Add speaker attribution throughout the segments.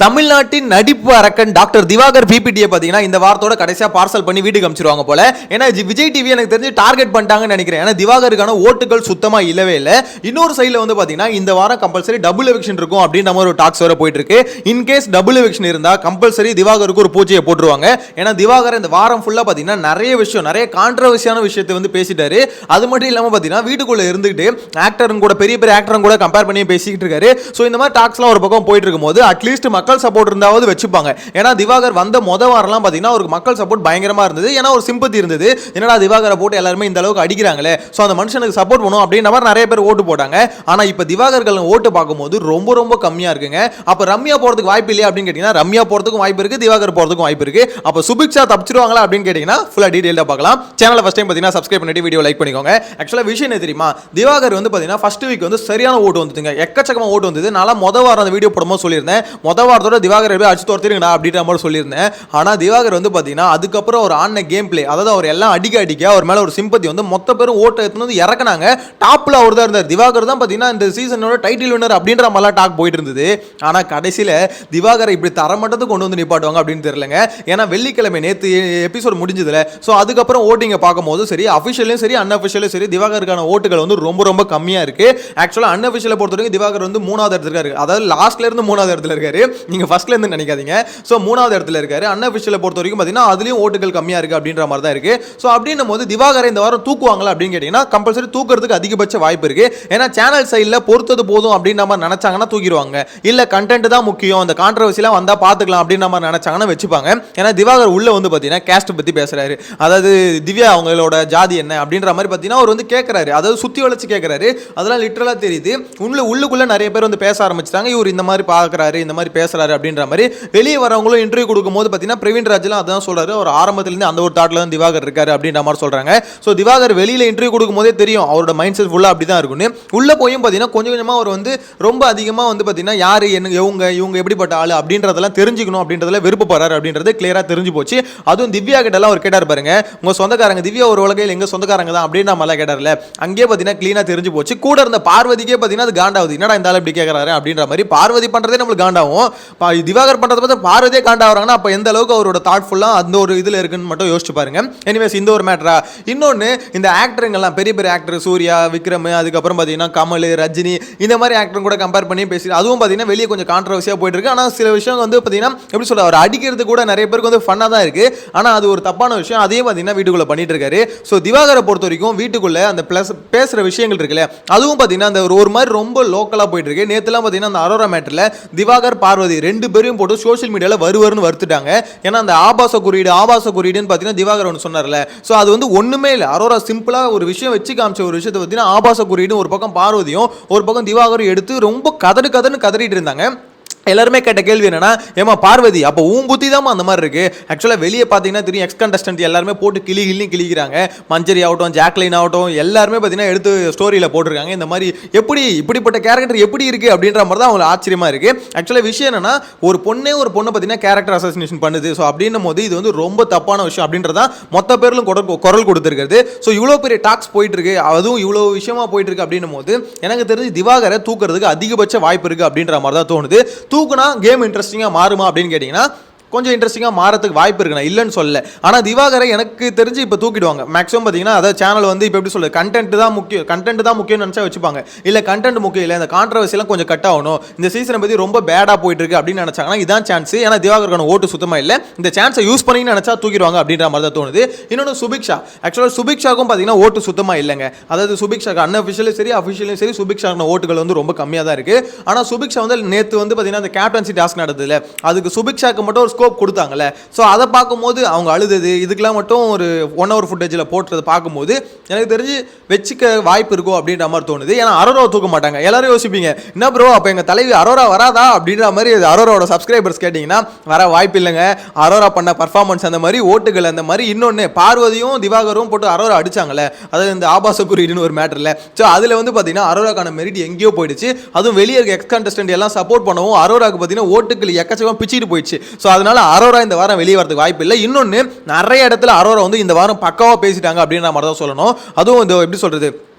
Speaker 1: தமிழ்நாட்டின் நடிப்பு அரக்கன் டாக்டர் திவாகர் பிபிடியை பார்த்தீங்கன்னா இந்த வாரத்தோட கடைசியாக பார்சல் பண்ணி வீட்டுக்கு அனுப்பிச்சிருவாங்க போல. ஏன்னா விஜய் டிவி எனக்கு தெரிஞ்சு டார்கெட் பண்ணிட்டாங்கன்னு நினைக்கிறேன். ஏன்னா திவாகருக்கான ஓட்டுகள் சுத்தமாக இல்லவே இல்லை. இன்னொரு சைடில் வந்து பார்த்தீங்கன்னா இந்த வாரம் கம்பல்சரி டபுள் எவிக்ஷன் இருக்கும் அப்படின்ற மாதிரி ஒரு டாக்ஸ் வர போயிட்டு இருக்கு. இன்கேஸ் டபுள் எவிக்ஷன் இருந்தால் கம்பல்சரி திவாகருக்கு ஒரு பூஜையை போட்டுருவாங்க. ஏன்னா திவாகர் இந்த வாரம் ஃபுல்லாக பார்த்தீங்கன்னா நிறைய கான்ட்ரவர்சியான விஷயத்தை வந்து பேசிட்டாரு. அது மட்டும் இல்லாமல் பார்த்தீங்கன்னா வீட்டுக்குள்ளே இருந்துகிட்டு ஆக்டரும் கூட பெரிய ஆக்டரும் கூட கம்பேர் பண்ணி பேசிக்கிட்டு இருக்காரு. ஸோ இந்த மாதிரி டாக்ஸ்லாம் ஒரு பக்கம் போயிட்டு இருக்கும்போது அட்லீஸ்ட் மக்கள் சப்போர்ட் இருந்தாவது வச்சுப்பாங்க. ஏன்னா திவாகர் வந்த வாரம்லாம் பார்த்தீங்கன்னா அவருக்கு மக்கள் சப்போர்ட் பயங்கரமா இருந்தது. ஏன்னா ஒரு சிம்பத்தி இருந்தது. என்னடா திவாகரை போட்டு எல்லாருமே இந்த அளவுக்கு அடிக்கிறாங்களே, ஸோ அந்த மனுஷனுக்கு சப்போர்ட் பண்ணும் அப்படின்ற மாதிரி நிறைய பேர் ஓட்டு போட்டாங்க. ஆனா இப்போ திவாகர்கள் ஓட்டு பார்க்கும்போது ரொம்ப கம்மியா இருக்குங்க. அப்போ ரம்யா போறதுக்கு வாய்ப்பு இல்லையா அப்படின்னு கேட்டீங்கன்னா ரம்யா போறதுக்கும் வாய்ப்பு இருக்கு, திவாகர் போறதுக்கும் வாய்ப்பு இருக்கு. அப்போ சுபிக்ஷா தப்பிச்சிருவாங்களா அப்படின்னு கேட்டீங்கன்னா ஃபுல்லா டீடைலா பார்க்கலாம். சேனலை ஃபர்ஸ்ட் டைம் பார்த்தீங்கன்னா சப்ஸ்கிரைப் பண்ணிட்டு வீடியோ லைக் பண்ணிக்கோங்க. ஆக்சுவலா விஷயம் என்ன தெரியுமா, திவாகர் வந்து பார்த்தீங்கன்னா ஃபர்ஸ்ட் வீக் வந்து சரியான ஓட்டு வந்துதுங்க, எக்கச்சக்கமா ஓட்டு வந்தது. நான் வாரம் அந்த வீடியோ போடும்போது சொல்லியிருந்தேன், வாரத்தோட திவாகர் அடிச்சு தோர்த்திருங்கடா அப்படின்ற மாதிரி சொல்லியிருந்தேன். ஆனா திவாகர் வந்து பார்த்தீங்கன்னா அதுக்கப்புறம் ஒரு ஆன கேம் பிளே, அதாவது அவர் எல்லாம் அடிக்க அவர் மேல ஒரு சிம்பத்தி வந்து மொத்த பேரும் ஓட்டு எடுத்து வந்து இறக்குனாங்க. டாப்ல அவர் தான் இருந்தார். திவாகர் தான் பார்த்தீங்கன்னா இந்த சீசனோட டைட்டில் வின்னர் அப்படின்ற மாதிரிலாம் டாக் போயிட்டு இருந்தது. ஆனா கடைசியில திவாகரை இப்படி தரமட்டத்துக்கு கொண்டு வந்து நிப்பாட்டுவாங்க அப்படின்னு தெரியலங்க. ஏன்னா வெள்ளிக்கிழமை நேற்று எபிசோட் முடிஞ்சதுல, ஸோ அதுக்கப்புறம் ஓட்டிங்க பார்க்கும்போது சரி அஃபிஷியலும் சரி அன்அஃபிஷியலும் சரி திவாகருக்கான ஓட்டுகள் வந்து ரொம்ப கம்மியா இருக்கு. ஆக்சுவலா அன்அஃபிஷியலை பொறுத்தவரைக்கும் திவாகர் வந்து 3வது இடத்துல இருக்காரு. அதாவது லாஸ்ட்ல இருந்து 3வது இடத்துல இருக்காரு. நீங்க ஃபர்ஸ்ட்ல இருந்து நினைக்காதீங்க. ஸோ 3வது இடத்துல இருக்காரு. அன்அஃபிஷியலை பொறுத்த வரைக்கும் பார்த்தீங்கன்னா அதுலயும் ஓட்டுகள் கம்மியா இருக்கு அப்படின்ற மாதிரி தான் இருக்கு. ஸோ அப்படின்னும் போது திவாகரை இந்த வாரம் தூக்குவாங்களா அப்படின்னு கேட்டீங்கன்னா கம்பல்சரி தூக்குறதுக்கு அதிகபட்ச வாய்ப்பு இருக்கு. ஏன்னா சேனல் சைடில் பொறுத்தது போதும் அப்படின்னு நம்ம நினைச்சாங்கன்னா தூக்கிடுவாங்க. இல்ல கண்டென்ட் தான் முக்கியம், அந்த கான்ட்ரவர்சிலாம் வந்தா பாத்துக்கலாம் அப்படின்னு நம்ம நினைச்சாங்கன்னா வச்சுப்பாங்க. ஏன்னா திவாகர் உள்ள வந்து பார்த்தீங்கன்னா கேஸ்ட் பத்தி பேசுறாரு. அதாவது திவ்யா அவங்களோட ஜாதி என்ன அப்படின்ற மாதிரி பார்த்தீங்கன்னா அவர் வந்து கேட்கறாரு. அதாவது சுத்தி வளைச்சு கேட்கறாரு. அதெல்லாம் லிட்டரலா தெரியுது. உள்ளுக்குள்ள நிறைய பேர் வந்து பேச ஆரம்பிச்சிட்டாங்க. இவர் இந்த மாதிரி பாக்குறாரு, இந்த மாதிரி பேசுறாரு அப்படின்ற மாதிரி. வெளியே வரவங்களும் இன்டர்வியூ கொடுக்கும்போது பார்த்தீங்கன்னா பிரவீன் ராஜ்லாம் அதான் சொல்றாரு. அவர் ஆரம்பத்திலிருந்து அந்த ஒரு தாட்ல தான் திவாகர் இருக்காரு அப்படின்ற மாதிரி சொல்றாங்க. ஸோ திவாகர் வெளியில இன்டர்வியூ கொடுக்கும் போதே தெரியும் அவரோட மைண்ட் செட் ஃபுல்லா அப்படிதான் இருக்குன்னு. உள்ள போயும் பார்த்தீங்கன்னா கொஞ்சமா அவர் வந்து ரொம்ப அதிகமா வந்து பார்த்தீங்கன்னா யாரு என்ன இவங்க எப்படிப்பட்ட ஆளு அப்படின்றதெல்லாம் தெரிஞ்சுக்கணும் அப்படின்றதுல விருப்பப்படுறாரு அப்படின்றது கிளியரா தெரிஞ்சு போச்சு. அதுவும் திவ்யா கிட்ட எல்லாம் அவர் கேட்டார் பாருங்க, உங்க சொந்தக்காரங்க திவ்யா ஒரு உலகையில் எங்க சொந்தக்காரங்க தான் அப்படின்னு நம்ம எல்லாம் கேட்டார்ல, அங்கேயே பார்த்தீங்கன்னா கிளீனா தெரிஞ்சு போச்சு. கூட இருந்த பார்வதிக்கே பார்த்தீங்கன்னா அது காண்டாவது, என்னடா இந்த ஆள் இப்படி கேட்கறாரு அப்படின்ற மாதிரி. பார்வதி பண்றதே நம்மளுக்கு காண்டாவும், திவாகர் பண்றதை பார்த்து பார்வதியே காண்டாகிறாங்கன்னா அப்ப எந்த அளவுக்கு அவரோட தாட்ஃபுல்லா அந்த ஒரு இதுல இருக்குன்னு மட்டும் யோசிச்சு பாருங்க. எனிவேஸ் இந்த ஒரு மேட்டரா. இன்னொன்னு இந்த ஆக்டருங்கெல்லாம் பெரிய ஆக்டர் சூர்யா, விக்ரம், அதுக்கப்புறம் பார்த்தீங்கன்னா கமல், ரஜினி இந்த மாதிரி ஆக்டர் கூட கம்பேர் பண்ணி பேசி அதுவும் பார்த்தீங்கன்னா வெளியே கொஞ்சம் கான்ட்ரவர்சியா போயிட்டு இருக்கு. ஆனால் சில விஷயம் வந்து பார்த்தீங்கன்னா எப்படி சொல்ற அவர் அடிக்கிறது கூட நிறைய பேருக்கு வந்து ஃபன்னா தான் இருக்கு. ஆனால் அது ஒரு தப்பான விஷயம். அதையும் பார்த்தீங்கன்னா வீட்டுக்குள்ள பண்ணிட்டு இருக்காரு. ஸோ திவாகரை பொறுத்த வரைக்கும் வீட்டுக்குள்ள அந்த பிளஸ் பேசுற விஷயங்கள் இருக்குல்ல, அதுவும் பார்த்தீங்கன்னா அந்த ஒரு மாதிரி ரொம்ப லோக்கலா போயிட்டு இருக்கு. நேற்றுலாம் பார்த்தீங்கன்னா அந்த அரோரா மேட்டர்ல திவாகர் பார்வதி ரெண்டு பேரையும் போட்டு சோஷியல் மீடியால வருவர்னு வருத்துட்டாங்க. ஏன்னா அந்த ஆபாச குறியீடுன்னு பார்த்தீங்கன்னா திவாகர் ஒன்று சொன்னார்ல, ஸோ அது வந்து ஒண்ணுமே இல்லை. அரோரா சிம்பிளா ஒரு விஷயம் வச்சு காமிச்ச ஒரு விஷயத்தை பார்த்தீங்கன்னா ஆபாச குறியீடு ஒரு பக்கம் பார்வதியும் ஒரு பக்கம் திவாகரும் எடுத்து ரொம்ப கதறிட்டு இருந்தாங்க. எல்லாருமே கேட்ட கேள்வி என்னன்னா, ஏமா பார்வதி அப்போ புத்தி தான் அந்த மாதிரி இருக்கு. ஆக்சுவலாக வெளியே பார்த்தீங்கன்னா தெரியும் எக்ஸ் கண்டஸ்டன்ட் எல்லாருமே போட்டு கிளிக்கிறாங்க. மஞ்சரி ஆகட்டும், ஜாக்லின் ஆகட்டும், எல்லாருமே பார்த்தீங்கன்னா எடுத்து ஸ்டோரியில் போட்டிருக்காங்க. இந்த மாதிரி இப்படிப்பட்ட கேரக்டர் எப்படி இருக்கு அப்படின்ற மாதிரி தான் அவங்களுக்கு ஆச்சரியமா இருக்கு. ஆக்சுவலாக விஷயம் என்னன்னா, ஒரு பொண்ணை பார்த்தீங்கன்னா கேரக்டர் அசாசினேஷன் பண்ணுது. ஸோ அப்படின்னும் போது இது வந்து ரொம்ப தப்பான விஷயம் அப்படின்றத மொத்த பேர்களும் குரல் கொடுத்துருக்கிறது. ஸோ இவ்வளோ பெரிய டாக்ஸ் போயிட்டு இருக்கு, அதுவும் இவ்வளோ விஷயமா போயிட்டு இருக்கு அப்படின்னும் போது எனக்கு தெரிஞ்சு திவாகரை தூக்குறதுக்கு அதிகபட்ச வாய்ப்பு இருக்கு அப்படின்ற மாதிரி தான் தோணுது. தூக்குனா கேம் இன்ட்ரெஸ்டிங்கா மாறுமா அப்படின்னு கேட்டீங்கன்னா கொஞ்சம் இன்ட்ரெஸ்டிங்காக மாறதுக்கு வாய்ப்பு இருக்குண்ணா, இல்லைன்னு சொல்லல. ஆனால் திவாகரை எனக்கு தெரிஞ்சு இப்போ தூக்கிடுவாங்க மேக்ஸிமம். பார்த்தீங்கன்னா அதாவது சேனல் வந்து இப்போ எப்படி சொல்லுது, கண்டென்ட் தான் முக்கியம் நினச்சா வச்சுப்பாங்க. இல்லை கண்டென்ட் முக்கியம் இல்லை, இந்த கான்ட்ரவர்சியெல்லாம் கொஞ்சம் கட் ஆகணும், இந்த சீசனை பற்றி ரொம்ப பேடாக போயிட்டு இருக்கு அப்படின்னு நினச்சாங்கன்னா இதான் சான்ஸ். ஏன்னா திவாகருக்கான ஓட்டு சுத்தமாக இல்லை, இந்த சான்ஸை யூஸ் பண்ணி நினச்சா தூக்கிடுவாங்க அப்படின்ற மாதிரி தான் தோணுது. இன்னொன்று சுபிக்ஷா, ஆக்சுவலாக சுபிக்ஷாக்கும் பார்த்தீங்கன்னா ஓட்டு சுத்தமாக இல்லைங்க. அதாவது சுபிக்ஷாக்கு அன்அஃபிஷியலும் சரி அஃபிஷியலும் சரி சுபிக்ஷாக்கான ஓட்டுகள் வந்து ரொம்ப கம்மியாக தான் இருக்கு. ஆனால் சுபிக்ஷா வந்து நேற்று வந்து பார்த்தீங்கன்னா அந்த கேப்டன்சி டாஸ்க் நடந்ததுல அதுக்கு சுபிக்ஷாக்கு மட்டும் ஒரு ஸ்கோப் கொடுத்தாங்கல்ல. ஸோ அதை பார்க்கும்போது அவங்க அழுது இதுக்கெல்லாம் மட்டும் ஒரு 1 hour ஃபுட்டேஜில் போட்டுறதை பார்க்கும்போது எனக்கு தெரிஞ்சு வச்சுக்க வாய்ப்பு இருக்கும் அப்படின்ற மாதிரி தோணுது. ஏன்னா அரோரா தூக்க மாட்டாங்க. எல்லாரும் யோசிப்பீங்க, என்ன ப்ரோ அப்போ எங்கள் தலைவி அரோரா வராதா அப்படின்ற மாதிரி. அரோராவோட சப்ஸ்கிரைபர்ஸ் கேட்டிங்கன்னா வர வாய்ப்பு இல்லைங்க. அரோரா பண்ண பர்ஃபார்மன்ஸ் அந்த மாதிரி, ஓட்டுகள் அந்த மாதிரி. இன்னொன்று பார்வதியும் திவாகரும் போட்டு அரோரா அடிச்சாங்கல்ல, அதாவது இந்த ஆபாச குறியீடுன்னு ஒரு மேட்டரில். ஸோ அதில் வந்து பார்த்தீங்கன்னா அரோராக்கான மெரிட் எங்கேயோ போயிடுச்சு. அதுவும் வெளியே இருக்க எக்ஸ் கண்டஸ்டன்ட் எல்லாம் சப்போர்ட் பண்ணவும் அரோராக்கு பார்த்தீங்கன்னா ஓட்டுகள் எக்கச்சக்கம் பிச்சுட்டு போயிடுச்சு. ஸோ அதனால அரோரா இந்த வாரம் வெளியே வரதுக்கு வாய்ப்பு இல்லை. இன்னொன்று நிறைய இடத்துல அரோரா வந்து இந்த வாரம் பக்காவா பேசிட்டாங்க அப்படின்ற மாதிரி தான் சொல்லணும். அதுவும் இந்த எப்படி சொல்றது,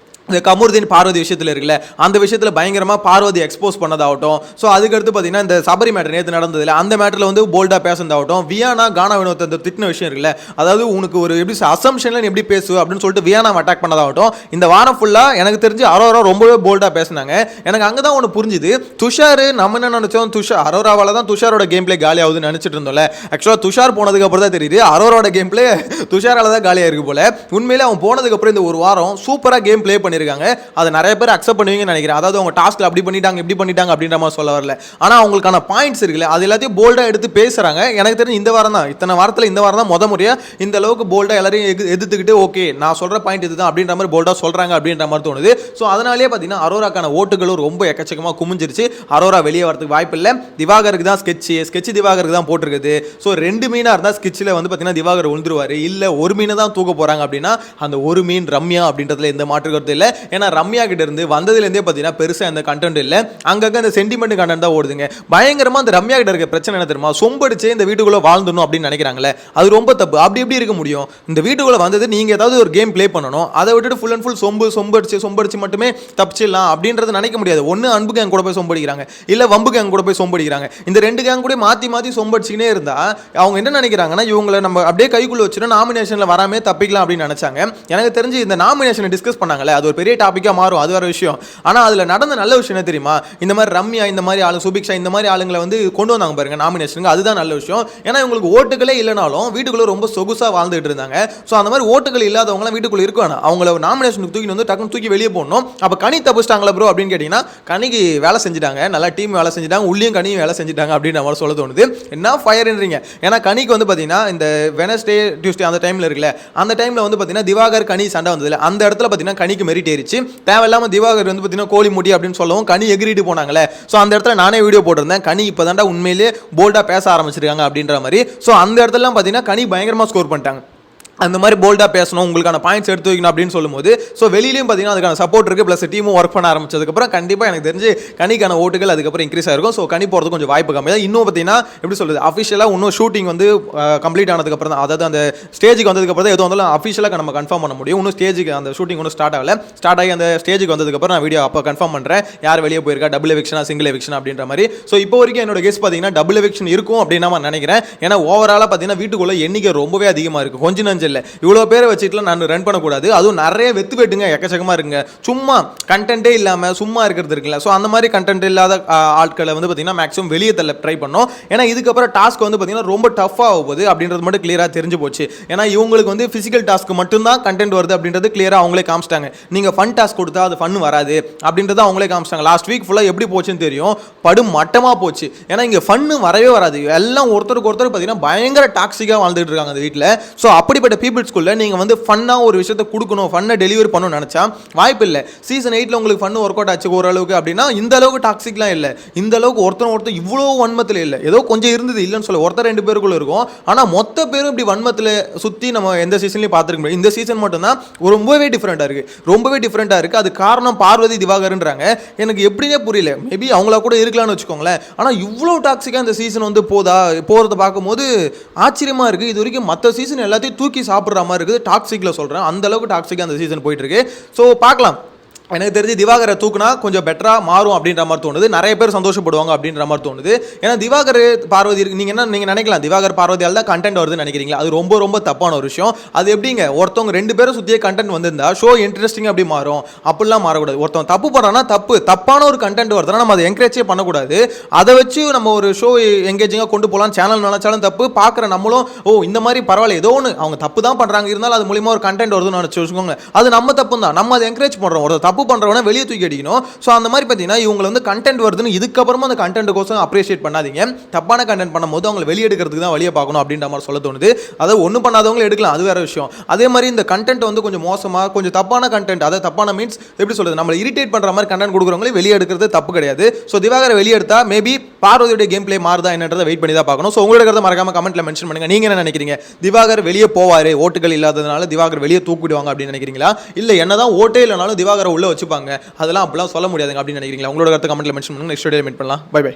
Speaker 1: இந்த கமருதீன் பார்வதி விஷயத்தில் இருக்குல்ல, அந்த விஷயத்தில் பயங்கரமாக பார்வதி எக்ஸ்போஸ் பண்ணதாகட்டும். ஸோ அதுக்கடுத்து பார்த்தீங்கன்னா இந்த சபரி மேட்டர் நேற்று நடந்ததில்ல, அந்த மேட்டரில் வந்து போல்டாக பேசுனதாகட்டும். வியானா கானா வினோத் அந்த திட்டின விஷயம் இருக்குல்ல, அதாவது உனக்கு ஒரு எப்படி அசம்ஷனில் எப்படி பேசு அப்படின்னு சொல்லிட்டு வியானா அட்டாக் பண்ணதாகட்டும். இந்த வாரம் ஃபுல்லாக எனக்கு தெரிஞ்சு அரோரா ரொம்பவே போல்டாக பேசினாங்க. எனக்கு அங்கே தான் ஒன்று புரிஞ்சுது, துஷார் நம்ம என்ன நினச்சோம், துஷார் அரோராவால் தான் துஷாரோட கேம் பிளே காலி ஆகுதுன்னு நினச்சிட்டு இருந்தோம்ல. ஆக்சுவலாக துஷார் போனதுக்கு அப்புறம் தான் தெரியுது அரோரோட கேம் பிளே துஷாரால தான் காலியாக இருக்கு போல. உண்மையிலே அவன் போனதுக்கு அப்புறம் இந்த ஒரு வாரம் சூப்பராக கேம் பிளே பண்ணியிருக்காங்க. அதை நிறைய பேர் அக்செப்ட் பண்ணுவீங்கன்னு நினைக்கிறேன். அதாவது அவங்க டாஸ்க்ல அப்படி பண்ணிட்டாங்க இப்படி பண்ணிட்டாங்க அப்படின்ற மாதிரி சொல்ல வரல. ஆனால் அவங்களுக்கான பாயிண்ட்ஸ் இருக்குல்ல, அது எல்லாத்தையும் போல்டா எடுத்து பேசுறாங்க. எனக்கு தெரிஞ்சு இந்த வாரம் தான், இத்தனை வாரத்தில் இந்த வாரம் தான் முத முறையா இந்த அளவுக்கு போல்டா எல்லாரையும் எதிர்த்துக்கிட்டு ஓகே நான் சொல்ற பாயிண்ட் இதுதான் அப்படின்ற மாதிரி போல்டா சொல்றாங்க அப்படின்ற மாதிரி தோணுது. ஸோ அதனாலேயே பார்த்தீங்கன்னா அரோராக்கான ஓட்டுகளும் ரொம்ப எக்கச்சக்கமாக குமிஞ்சிருச்சு. அரோரா வெளியே வரதுக்கு வாய்ப்பு இல்லை. திவாகருக்கு தான் ஸ்கெட்ச் திவாகருக்கு தான் போட்டிருக்குது. ஸோ 2 மீனா இருந்தால் ஸ்கெட்சில் வந்து பார்த்தீங்கன்னா திவாகர் விழுந்துருவாரு. இல்லை ஒரு மீனை தான் தூக்க போறாங்க அப்படின்னா அந்த ஒரு மீன் ரம்யா அப்படின்றதுல எந்த மாற்று கருத்து இல்லை. ஏன்னா ரம்யா கிட்ட இருந்து வந்ததுலேருந்தே பார்த்தீங்கன்னா பெருசாக அந்த கண்டென்ட் இல்லை. அங்கங்கே அந்த சென்டிமெண்ட் கண்டென்ட் தான் ஓடுதுங்க. பயங்கரமாக அந்த ரம்யா கிட்ட இருக்க பிரச்சனை என்ன தெரியுமா, சொம்படிச்சு இந்த வீட்டுக்குள்ளே வாழ்ந்துடணும் அப்படின்னு நினைக்கிறாங்களே, அது ரொம்ப தப்பு. அப்படி எப்படி இருக்க முடியும்? இந்த வீட்டுக்குள்ளே வந்தது நீங்கள் ஏதாவது ஒரு கேம் ப்ளே பண்ணணும், அதை விட்டுட்டு ஃபுல் அண்ட் ஃபுல் சொம்படிச்சு மட்டுமே தப்பிச்சிடலாம் அப்படின்றது நினைக்க முடியாது. ஒன்று அன்பு கேங் கூட போய் சொம்படிக்கிறாங்க, இல்லை வம்பு கேங் கூட போய் சொம்படிக்கிறாங்க. இந்த 2 கேங் கூட மாற்றி மாற்றி சொம்படிச்சுக்கினே இருந்தா அவங்க என்ன நினைக்கிறாங்கன்னா, இவங்களை நம்ம அப்படியே கைக்குள்ளே வச்சுட்டு நாமினேஷனில் வராமே தப்பிக்கலாம் அப்படின்னு நினைச்சாங்க. எனக்கு தெரிஞ்சு இந்த நாமினேஷனை டிஸ்கஸ் பண்ணாங்களே, அது ஒரு பெரிய டாப்பிக்காக மாறும், அது வேற விஷயம். ஆனால் அதில் நடந்த நல்ல விஷயம் என்ன தெரியுமா, இந்த மாதிரி ரம்யா இந்த மாதிரி ஆளு சுபிக்ஷா இந்த மாதிரி ஆளுங்களை வந்து கொண்டு வந்தாங்க பாருங்க நாமினேஷனுக்கு. அதுதான் நல்ல விஷயம். ஏன்னா இவங்களுக்கு ஓட்டுகளே இல்லைனாலும் வீட்டுக்குள்ளே ரொம்ப சொகுசாக வாழ்ந்துட்டு இருந்தாங்க. ஸோ அந்த மாதிரி ஓட்டுகள் இல்லாதவங்களாம் வீட்டுக்குள்ளே இருக்காங்க. அவங்கள நாமினேஷனுக்கு தூக்கி வந்து டக்குன்னு தூக்கி வெளியே போடணும். அப்போ கனி தப்பிச்சிட்டாங்களா ப்ரோ அப்படின்னு கேட்டிங்கன்னா, கனிக்கு வேலை செஞ்சுட்டாங்க, நல்லா டீம் வேலை செஞ்சுட்டாங்க, உள்ளியும் கனியும் வேலை செஞ்சுட்டாங்க அப்படின்ற மாதிரி சொல்ல தோணுது. என்ன ஃபயர்ன்றீங்க? ஏன்னா கனிக்கு வந்து பார்த்தீங்கன்னா இந்த வெனஸ்டே டியூஸ்டே அந்த டைமில் இருக்குல்ல, அந்த டைமில் வந்து பார்த்தீங்கன்னா திவாகர் கனி சண்டை வந்ததில்ல, அந்த இடத்துல பார்த்தீங்கன்னா கனிக்கு மெரிட் ஏறிச்சு. தேவையில்லாம திவாகர் வந்து பார்த்தீங்கன்னா கோழி முடி அப்படின்னு சொல்லவும் கனி எகிரிட்டு போனாங்களே. ஸோ அந்த இடத்துல நானே வீடியோ போட்டிருந்தேன், கனி இப்போ தாண்டா உண்மையிலே போல்டாக பேச ஆரம்பிச்சிருக்காங்க அப்படின்ற மாதிரி. ஸோ அந்த இடத்துலலாம் பார்த்தீங்கன்னா கனி பயங்கரமாக ஸ்கோர் பண்ணிட்டாங்க. அந்த மாதிரி போல்டாக பேசணும், உங்களுக்கான பாயிண்ட்ஸ் எடுத்து வைக்கணும் அப்படின்னு சொல்லும்போது ஸோ வெளியிலையும் பார்த்தீங்கன்னா அதுக்கான சப்போர்ட் இருக்குது. ப்ளஸ் டீமும் ஒர்க் பண்ண ஆரம்பிச்சதுக்கப்புறம் கண்டிப்பாக எனக்கு தெரிஞ்சு கனிக்கான ஓட்டுகள் அதுக்கப்புறம் இன்க்ரீஸ் ஆயிருக்கும். ஸோ கனி போகிறது கொஞ்சம் வாய்ப்பு கம்மி தான். இன்னும் பார்த்தீங்கன்னா எப்படி சொல்லுது, அஃபிஷியலாக இன்னும் ஷூட்டிங் வந்து கம்ப்ளீட் ஆனதுக்கப்புறம் தான், அதாவது அந்த ஸ்டேஜுக்கு வந்ததுக்கப்புறம் தான் எதுவும் வந்தாலும் அஃபிஷியலாக நம்ம கன்ஃபார்ம் பண்ண முடியும். இன்னும் ஸ்டேஜுக்கு அந்த ஷூட்டிங் ஒன்றும் ஸ்டார்ட் ஆகி அந்த ஸ்டேஜுக்கு வந்ததுக்கப்புறம் நான் வீடியோ அப்போ கன்ஃபார்ம் பண்ணுறேன், யார் வெளியே போயிருக்கா, டபுள் எவிக்ஷனா சிங்கிள் எவிக்ஷன் அப்படின்ற மாதிரி. ஸோ இப்போ வரைக்கும் என்னோட கெஸ் பார்த்தீங்கன்னா டபுள் எவிக்ஷன் இருக்கும் அப்படின்னு நான் நினைக்கிறேன். ஏன்னா ஓவராலாக பார்த்தீங்கன்னா வீட்டுக்குள்ளே எண்ணிக்கை ரொம்பவே அதிகமாக இருக்குது. கொஞ்சம் நஞ்சு இல்லை, இவ்வளோ பேர் வச்சுட்டுலாம் நான் ரன் பண்ணக்கூடாது. அதுவும் நிறைய வெட்டுங்க எக்கச்சக்கமாக இருக்குங்க. சும்மா கண்டென்ட்டே இல்லாமல் சும்மா இருக்கிறது இருக்குல்ல, ஸோ அந்த மாதிரி கண்டென்ட் இல்லாத ஆட்களை வந்து பார்த்தீங்கன்னா மேக்ஸிமம் வெளியே தள்ள ட்ரை பண்ணோம். ஏன்னா இதுக்கப்புறம் டாஸ்க் வந்து பார்த்தீங்கன்னா ரொம்ப டஃப்பாக போகுது அப்படின்றது மட்டும் கிளியராக தெரிஞ்சு போச்சு. ஏன்னா இவங்களுக்கு வந்து ஃபிசிக்கல் டாஸ்க்கு மட்டும்தான் கண்டென்ட் வருது அப்படின்றது கிளியராக அவங்களே காமிச்சிட்டாங்க. நீங்கள் ஃபன் டாஸ்க் கொடுத்தா அது ஃபன் வராது அப்படின்றத அவங்களே காமிச்சிட்டாங்க. லாஸ்ட் வீக் ஃபுல்லாக எப்படி போச்சுன்னு தெரியும், படும் மட்டமாக போச்சு. ஏன்னா இங்கே ஃபன்னு வரவே வராது, எல்லாம் ஒருத்தருக்கு ஒருத்தர் பார்த்தீங்கன்னா பயங்கர டாக்ஸிக்காக வாழ்ந்துட்டு இருக்காங்க அந்த வீட்டில். ஸோ அப்படிப்பட்ட பீப்புள்ஸ்குள்ள நீங்கள் வந்து ஃபன்னாக ஒரு விஷயத்தை கொடுக்கணும், ஃபன்னை டெலிவரி பண்ணணும்னு நினச்சா வாய்ப்பு இல்லை. சீசன் 8 உங்களுக்கு ஃபன் ஒர்க் அவுட் ஆச்சு ஓரளவுக்கு அப்படின்னா, இந்த அளவுக்கு டாக்ஸிக்லாம் இல்லை, இந்த அளவுக்கு ஒருத்தர் இவ்வளோ வன்மத்தில் இல்லை. ஏதோ கொஞ்சம் இருந்தது, இல்லைன்னு சொல்ல, ஒருத்தர் 2 பேருக்குள்ள இருக்கும். ஆனால் மொத்த பேரும் இப்படி வன்மத்தில் சுற்றி நம்ம எந்த சீசன்லையும் பார்த்துருக்க முடியும். இந்த சீசன் மட்டும்தான் ரொம்பவே டிஃப்ரெண்ட்டாக இருக்குது. அது காரணம் பார்வதி திவாகர்ன்றாங்க. எனக்கு எப்படின்னே புரியல. மேபி அவங்களா கூட இருக்கலாம்னு வச்சுக்கோங்களேன். ஆனால் இவ்வளோ டாக்ஸிக்காக இந்த சீசன் வந்து போகிறத பார்க்கும்போது ஆச்சரியமாக இருக்குது. இது வரைக்கும் மற்ற சீசன் எல்லாத்தையும் தூக்கி சாப்பிட்ற மாதிரி இருக்குது. டாக்ஸிக்கில் சொல்கிறேன், அந்த அளவுக்கு டாக்ஸிக்காக அந்த சீசன் போயிட்டு இருக்கு. ஸோ பார்க்கலாம். எனக்கு தெரிஞ்சு திவாகரை தூக்குனா கொஞ்சம் பெட்டராக மாறும் அப்படின்ற மாதிரி தோணுது. நிறைய பேர் சந்தோஷப்படுவாங்க அப்படின்ற மாதிரி தோணுது. ஏன்னா திவாகர் பார்வதி நீங்கள் நினைக்கலாம் திவாகர் பார்வதியால் தான் கண்டென்ட் வருதுன்னு நினைக்கிறீங்களா? அது ரொம்ப ரொம்ப தப்பான ஒரு விஷயம். அது எப்படிங்க, ஒருத்தவங்க 2 பேரும் சுற்றியே கண்டென்ட் வந்திருந்தா ஷோ இன்ட்ரெஸ்டிங் அப்படி மாறும். அப்படிலாம் மாறக்கூடாது. ஒருத்தவங்க தப்பு பண்ணுறான்னா தப்பான ஒரு கண்டென்ட் வருதுன்னா நம்ம அதை என்கரேஜே பண்ணக்கூடாது. அதை வச்சு நம்ம ஒரு ஷோ எங்கேஜிங்காக கொண்டு போகலாம். சேனல் நினைச்சாலும் தப்பு, பார்க்குற நம்மளும் இந்த மாதிரி பரவாயில்ல, ஏதோ ஒன்று அவங்க தப்பு தான் பண்ணுறாங்க, இருந்தாலும் அது மூலியமாக ஒரு கண்டென்ட் வருதுன்னு நினச்சி வச்சுக்கோங்க. அது நம்ம தப்பு தான், நம்ம அதை என்கரேஜ் பண்ணுறோம். ஒரு தப்பு பண்றவன வெளியே தூக்கி அடிக்கணும். ஸோ அந்த மாதிரி பார்த்தீங்கன்னா இவங்க வந்து கண்டென்ட் வருதுன்னு இதுக்கப்புறமா அந்த கண்டென்ட் கோசம் அப்ரிஷியேட் பண்ணாதீங்க. தப்பான கண்டென்ட் பண்ணும்போது அவங்களை வெளியே எடுக்கிறதுக்கு தான் வழியை பார்க்கணும் அப்படின்ற மாதிரி சொல்ல தோணுது. அதை ஒன்றும் பண்ணாதவங்களை எடுக்கலாம், அது வேற விஷயம். அதே மாதிரி இந்த கண்டென்ட் வந்து கொஞ்சம் மோசமாக கொஞ்சம் தப்பான கண்டென்ட், அதாவது தப்பான மீன்ஸ் எப்படி சொல்றது, நம்மளை இரிட்டேட் பண்ணுற மாதிரி கண்டென்ட் கொடுக்குறவங்களே வெளியே எடுக்கிறது தப்பு கிடையாது. ஸோ திவாகரை வெளியே எடுத்தா மேபி பார்வதியோட கேம் பிளே மாறுதா என்னன்றதை வெயிட் பண்ணி தான் பார்க்கணும். ஸோ உங்களோட கருத்தை மறக்காம கமெண்ட்ல மென்ஷன் பண்ணுங்க. நீங்க என்ன நினைக்கிறீங்க? திவாகர் வெளியே போவாரு, ஓட்டுகள் இல்லாததுனால திவாகர் வெளியே தூக்கிடுவாங்க அப்படின்னு நினைக்கிறீங்களா? இல்லை என்னதான் ஓட்டே இல்லைனாலும் திவாகரை உள்ள வச்சுப்பாங்க, அதெல்லாம் அப்படிலாம் சொல்ல முடியாதுங்க அப்படின்னு நினைக்கிறீங்களா? உங்களோட கருத்தை கமெண்ட்ல மென்ஷன் பண்ணுங்க. நெக்ஸ்ட் வீடியோல மீட் பண்ணலாம். Bye by.